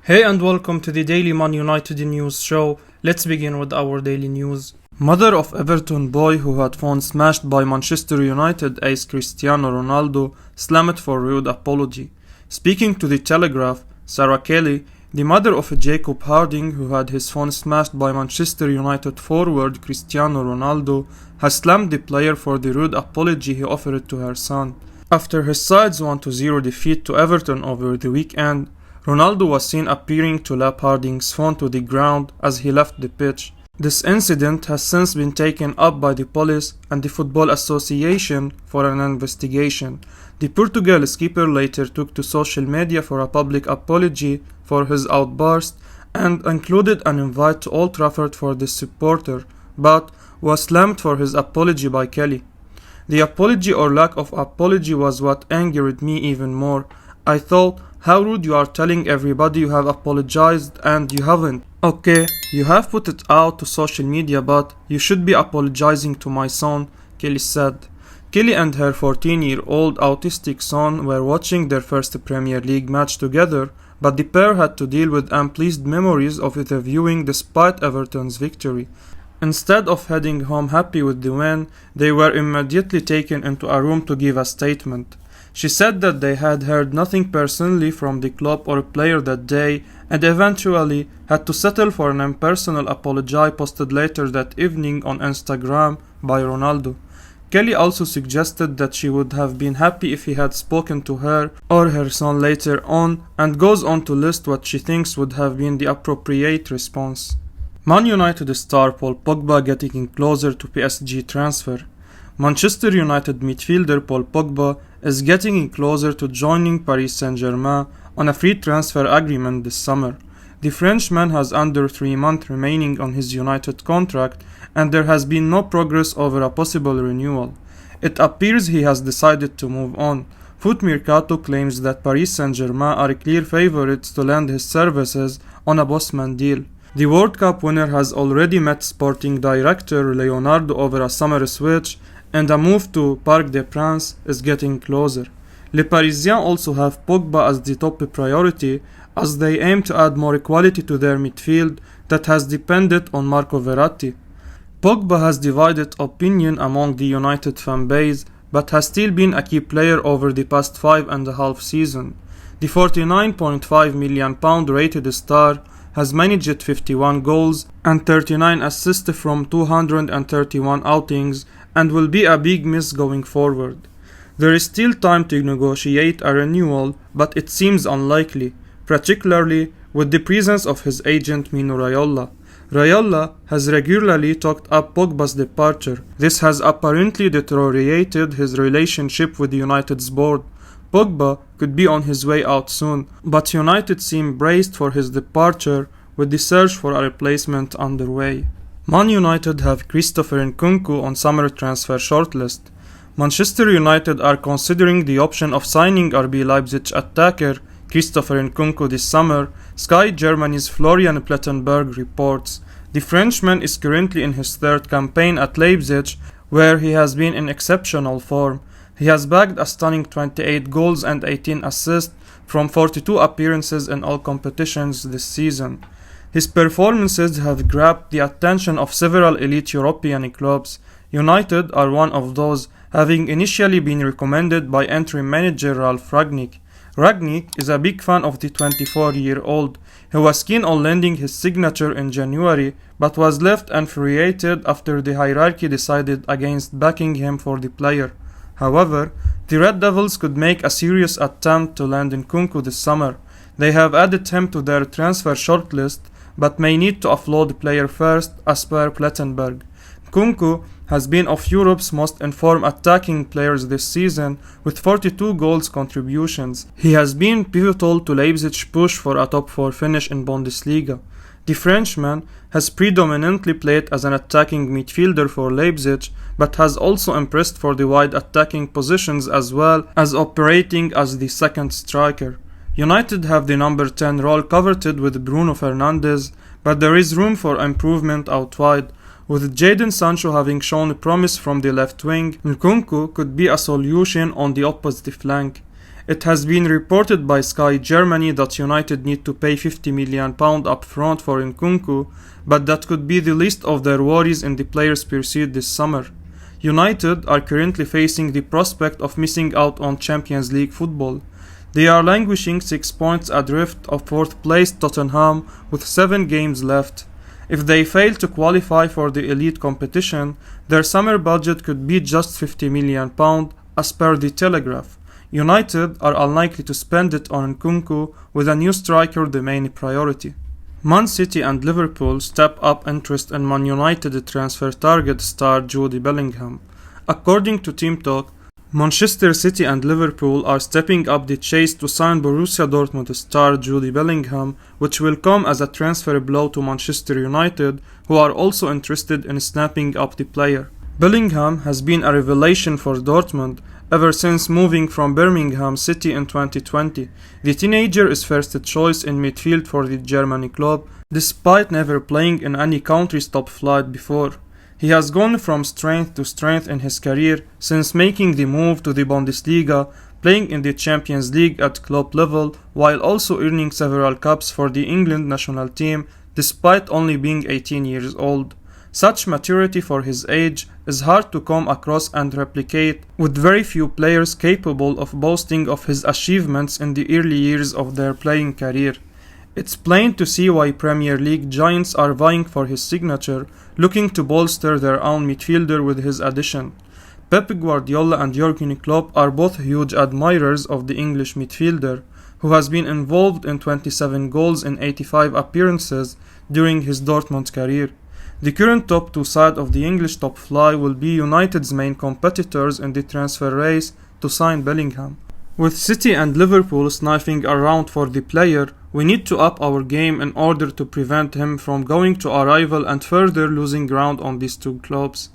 Hey and welcome to the Daily Man United News Show. Let's begin with our daily news. Mother of Everton boy who had phone smashed by Manchester United ace Cristiano Ronaldo slammed for rude apology. Speaking to the Telegraph, Sarah Kelly, the mother of Jacob Harding who had his phone smashed by Manchester United forward Cristiano Ronaldo, has slammed the player for the rude apology he offered to her son. After his side's 1-0 defeat to Everton over the weekend, Ronaldo was seen appearing to lap Harding's phone to the ground as he left the pitch. This incident has since been taken up by the police and the Football Association for an investigation. The Portugal's keeper later took to social media for a public apology for his outburst and included an invite to Old Trafford for the supporter, but was slammed for his apology by Kelly. The apology or lack of apology was what angered me even more. I thought, how rude you are telling everybody you have apologized and you haven't. Okay, you have put it out to social media, but you should be apologizing to my son, Kelly said. Kelly and her 14-year-old autistic son were watching their first Premier League match together, but the pair had to deal with unpleasant memories of the viewing despite Everton's victory. Instead of heading home happy with the win, they were immediately taken into a room to give a statement. She said that they had heard nothing personally from the club or player that day and eventually had to settle for an impersonal apology posted later that evening on Instagram by Ronaldo. Kelly also suggested that she would have been happy if he had spoken to her or her son later on, and goes on to list what she thinks would have been the appropriate response. Man United star Paul Pogba getting closer to PSG transfer. Manchester United midfielder Paul Pogba is getting closer to joining Paris Saint-Germain on a free transfer agreement this summer. The Frenchman has under 3 months remaining on his United contract and there has been no progress over a possible renewal. It appears he has decided to move on. Foot Mercato claims that Paris Saint-Germain are clear favourites to lend his services on a Bosman deal. The World Cup winner has already met sporting director Leonardo over a summer switch, and a move to Parc des Princes is getting closer. Les Parisiens also have Pogba as the top priority as they aim to add more quality to their midfield that has depended on Marco Verratti. Pogba has divided opinion among the United fan base but has still been a key player over the past 5.5 seasons. The £49.5 million rated star has managed 51 goals and 39 assists from 231 outings and will be a big miss going forward. There is still time to negotiate a renewal, but it seems unlikely, particularly with the presence of his agent Mino Raiola. Raiola has regularly talked up Pogba's departure. This has apparently deteriorated his relationship with United's board. Pogba could be on his way out soon, but United seem braced for his departure with the search for a replacement underway. Man United have Christopher Nkunku on summer transfer shortlist. Manchester United are considering the option of signing RB Leipzig attacker Christopher Nkunku this summer, Sky Germany's Florian Plettenberg reports. The Frenchman is currently in his third campaign at Leipzig, where he has been in exceptional form. He has bagged a stunning 28 goals and 18 assists from 42 appearances in all competitions this season. His performances have grabbed the attention of several elite European clubs. United are one of those, having initially been recommended by interim manager Ralf Rangnick. Rangnick is a big fan of the 24-year-old. He was keen on lending his signature in January, but was left infuriated after the hierarchy decided against backing him for the player. However, the Red Devils could make a serious attempt to land Nkunku this summer. They have added him to their transfer shortlist, but may need to offload the player first, as per Plettenberg. Nkunku has been of Europe's most informed attacking players this season, with 42 goals contributions. He has been pivotal to Leipzig's push for a top 4 finish in Bundesliga. The Frenchman has predominantly played as an attacking midfielder for Leipzig, but has also impressed for the wide attacking positions as well as operating as the second striker. United have the number 10 role coveted with Bruno Fernandes, but there is room for improvement out wide. With Jadon Sancho having shown promise from the left wing, Nkunku could be a solution on the opposite flank. It has been reported by Sky Germany that United need to pay £50 million up front for Nkunku, but that could be the least of their worries in the player's pursuit this summer. United are currently facing the prospect of missing out on Champions League football. They are languishing 6 points adrift of 4th place Tottenham with 7 games left. If they fail to qualify for the elite competition, their summer budget could be just £50 million as per the Telegraph. United are unlikely to spend it on Nkunku, with a new striker the main priority. Man City and Liverpool step up interest in Man United transfer target star Jude Bellingham. According to Team Talk, Manchester City and Liverpool are stepping up the chase to sign Borussia Dortmund star Jude Bellingham, which will come as a transfer blow to Manchester United, who are also interested in snapping up the player. Bellingham has been a revelation for Dortmund ever since moving from Birmingham City in 2020. The teenager is first choice in midfield for the German club, despite never playing in any country's top flight before. He has gone from strength to strength in his career since making the move to the Bundesliga, playing in the Champions League at club level while also earning several caps for the England national team despite only being 18 years old. Such maturity for his age is hard to come across and replicate, with very few players capable of boasting of his achievements in the early years of their playing career. It's plain to see why Premier League giants are vying for his signature, looking to bolster their own midfielder with his addition. Pep Guardiola and Jurgen Klopp are both huge admirers of the English midfielder, who has been involved in 27 goals in 85 appearances during his Dortmund career. The current top two side of the English top flight will be United's main competitors in the transfer race to sign Bellingham. With City and Liverpool sniffing around for the player, we need to up our game in order to prevent him from going to a rival and further losing ground on these two clubs.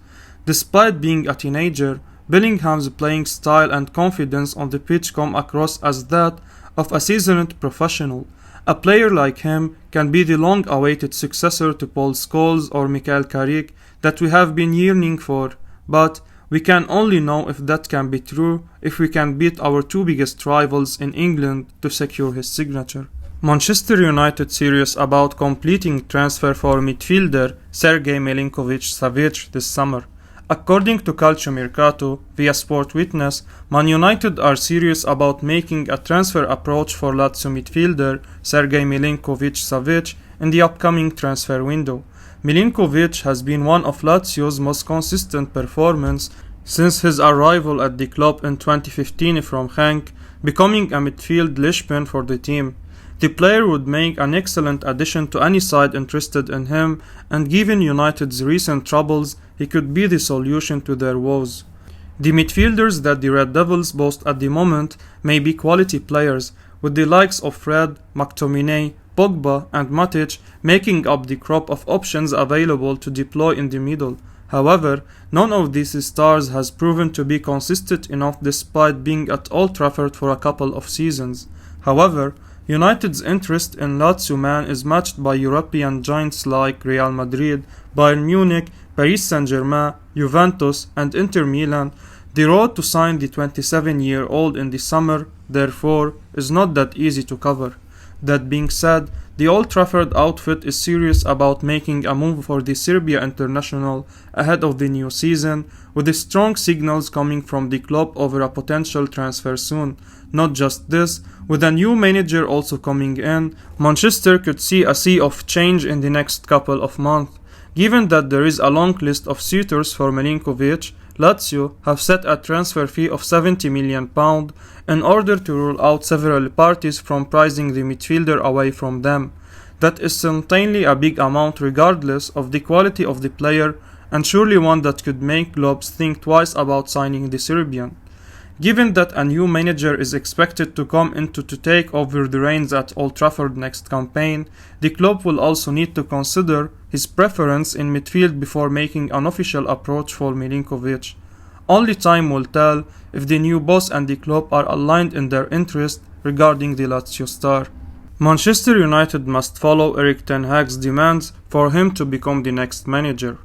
Despite being a teenager, Bellingham's playing style and confidence on the pitch come across as that of a seasoned professional. A player like him can be the long-awaited successor to Paul Scholes or Michael Carrick that we have been yearning for, but we can only know if that can be true if we can beat our two biggest rivals in England to secure his signature. Manchester United serious about completing transfer for midfielder Sergej Milinkovic-Savic this summer. According to Calcio Mercato via Sport Witness, Man United are serious about making a transfer approach for Lazio midfielder Sergej Milinkovic-Savic in the upcoming transfer window. Milinkovic has been one of Lazio's most consistent performers since his arrival at the club in 2015 from Genk, becoming a midfield linchpin for the team. The player would make an excellent addition to any side interested in him, and given United's recent troubles, he could be the solution to their woes. The midfielders that the Red Devils boast at the moment may be quality players, with the likes of Fred, McTominay, Pogba and Matic making up the crop of options available to deploy in the middle. However, none of these stars has proven to be consistent enough despite being at Old Trafford for a couple of seasons. However, United's interest in Lazio man is matched by European giants like Real Madrid, Bayern Munich, Paris Saint-Germain, Juventus and Inter Milan. The road to sign the 27-year-old in the summer, therefore, is not that easy to cover. That being said, the Old Trafford outfit is serious about making a move for the Serbia international ahead of the new season, with the strong signals coming from the club over a potential transfer soon. Not just this, with a new manager also coming in, Manchester could see a sea of change in the next couple of months. Given that there is a long list of suitors for Milinkovic, Lazio have set a transfer fee of £70 million in order to rule out several parties from pricing the midfielder away from them. That is certainly a big amount regardless of the quality of the player, and surely one that could make clubs think twice about signing the Serbian. Given that a new manager is expected to come in to take over the reins at Old Trafford next campaign, the club will also need to consider his preference in midfield before making an official approach for Milinkovic. Only time will tell if the new boss and the club are aligned in their interest regarding the Lazio star. Manchester United must follow Erik ten Hag's demands for him to become the next manager.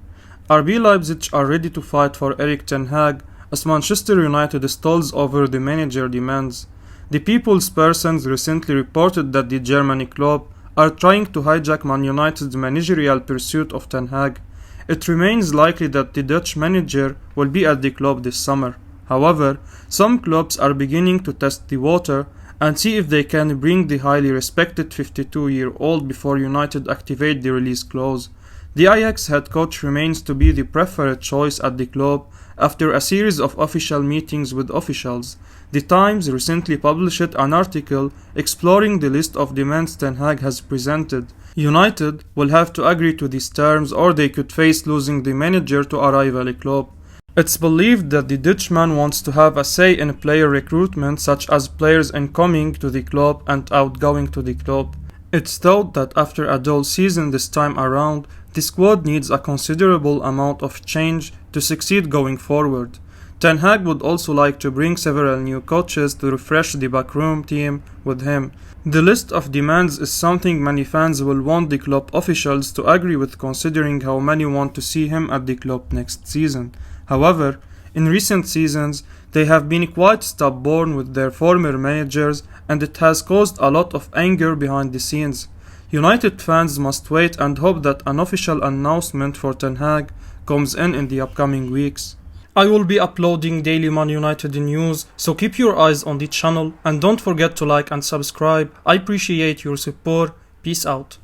RB Leipzig are ready to fight for Erik ten Hag as Manchester United stalls over the manager demands. The People's Persons recently reported that the German club are trying to hijack Man United's managerial pursuit of Ten Hag. It remains likely that the Dutch manager will be at the club this summer. However, some clubs are beginning to test the water and see if they can bring the highly respected 52-year-old before United activate the release clause. The Ajax head coach remains to be the preferred choice at the club after a series of official meetings with officials. The Times recently published an article exploring the list of demands Ten Hag has presented. United will have to agree to these terms or they could face losing the manager to a rival club. It's believed that the Dutchman wants to have a say in player recruitment, such as players incoming to the club and outgoing to the club. It's thought that after a dull season this time around, the squad needs a considerable amount of change to succeed going forward. Ten Hag would also like to bring several new coaches to refresh the backroom team with him. The list of demands is something many fans will want the club officials to agree with, considering how many want to see him at the club next season. However, in recent seasons, they have been quite stubborn with their former managers, and it has caused a lot of anger behind the scenes. United fans must wait and hope that an official announcement for Ten Hag comes in the upcoming weeks. I will be uploading daily Man United news, so keep your eyes on the channel and don't forget to like and subscribe. I appreciate your support. Peace out.